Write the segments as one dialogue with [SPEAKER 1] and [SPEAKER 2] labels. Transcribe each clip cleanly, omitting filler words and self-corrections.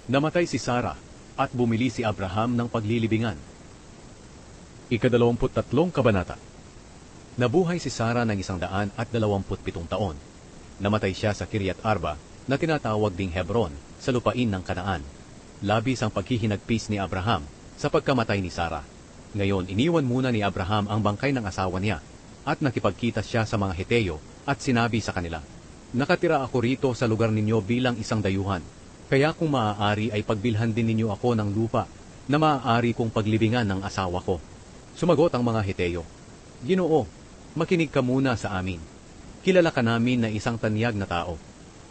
[SPEAKER 1] Namatay si Sarah at bumili si Abraham ng paglilibingan. Ika-23 kabanata. Nabuhay si Sarah ng 127 taon. Namatay siya sa Kiryat Arba na tinatawag ding Hebron sa lupain ng Kanaan. Labis ang paghihinagpis ni Abraham sa pagkamatay ni Sarah. Ngayon iniwan muna ni Abraham ang bangkay ng asawa niya at nakipagkita siya sa mga Heteo at sinabi sa kanila, "Nakatira ako rito sa lugar ninyo bilang isang dayuhan. Kaya kung maaari ay pagbilhan din ninyo ako ng lupa na maaari kong paglibingan ng asawa ko." Sumagot ang mga Heteo, "Ginoo, makinig ka muna sa amin. Kilala ka namin na isang tanyag na tao.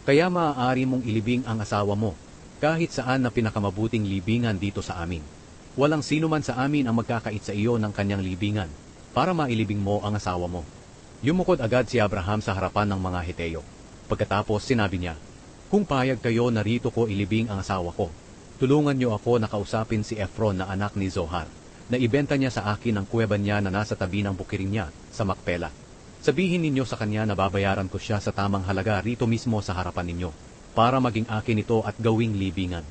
[SPEAKER 1] Kaya maaari mong ilibing ang asawa mo kahit saan na pinakamabuting libingan dito sa amin. Walang sino man sa amin ang magkakait sa iyo ng kanyang libingan para mailibing mo ang asawa mo." Yumukod agad si Abraham sa harapan ng mga Heteo. Pagkatapos sinabi niya, "Kung payag kayo na rito ko ilibing ang asawa ko, tulungan niyo ako na kausapin si Ephron na anak ni Zohar, na ibenta niya sa akin ang kuweba niya na nasa tabi ng bukirin niya sa Macpela. Sabihin ninyo sa kanya na babayaran ko siya sa tamang halaga rito mismo sa harapan ninyo, para maging akin ito at gawing libingan."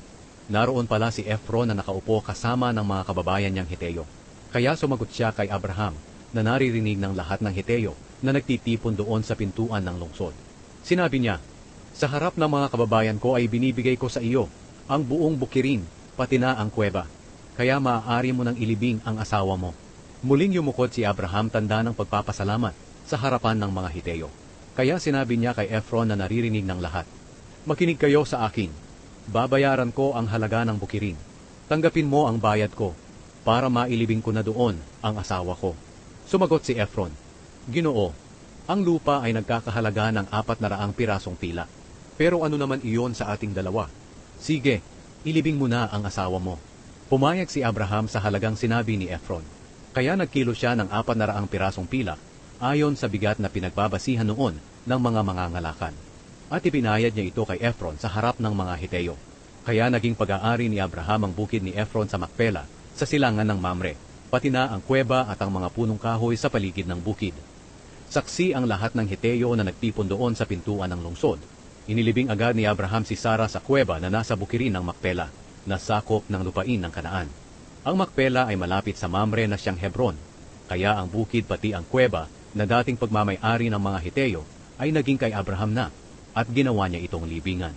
[SPEAKER 1] Naroon pala si Ephron na nakaupo kasama ng mga kababayan niyang Heteo. Kaya sumagot siya kay Abraham na naririnig ng lahat ng Heteo na nagtitipon doon sa pintuan ng lungsod. Sinabi niya, "Sa harap ng mga kababayan ko ay binibigay ko sa iyo ang buong bukirin, pati na ang kuweba. Kaya maaari mo nang ilibing ang asawa mo." Muling yumukod si Abraham tanda ng pagpapasalamat sa harapan ng mga Heteo. Kaya sinabi niya kay Ephron na naririnig ng lahat, "Makinig kayo sa akin. Babayaran ko ang halaga ng bukirin. Tanggapin mo ang bayad ko para mailibing ko na doon ang asawa ko." Sumagot si Ephron, "Ginoo, ang lupa ay nagkakahalaga ng 400 pirasong pila. Pero ano naman iyon sa ating dalawa? Sige, ilibing mo na ang asawa mo." Pumayag si Abraham sa halagang sinabi ni Ephron. Kaya nagkilo siya ng 400 pirasong pila ayon sa bigat na pinagbabasihan noon ng mga mangangalakan. At ipinayad niya ito kay Ephron sa harap ng mga Heteo. Kaya naging pag-aari ni Abraham ang bukid ni Ephron sa Macpela, sa silangan ng Mamre, pati na ang kuweba at ang mga punong kahoy sa paligid ng bukid. Saksi ang lahat ng Heteo na nagtipon doon sa pintuan ng lungsod. Inilibing agad ni Abraham si Sarah sa kuweba na nasa bukirin ng Macpela, na sakop ng lupain ng Kanaan. Ang Macpela ay malapit sa Mamre na siyang Hebron, kaya ang bukid pati ang kuweba na dating pagmamay-ari ng mga Heteo ay naging kay Abraham na, at ginawa niya itong libingan.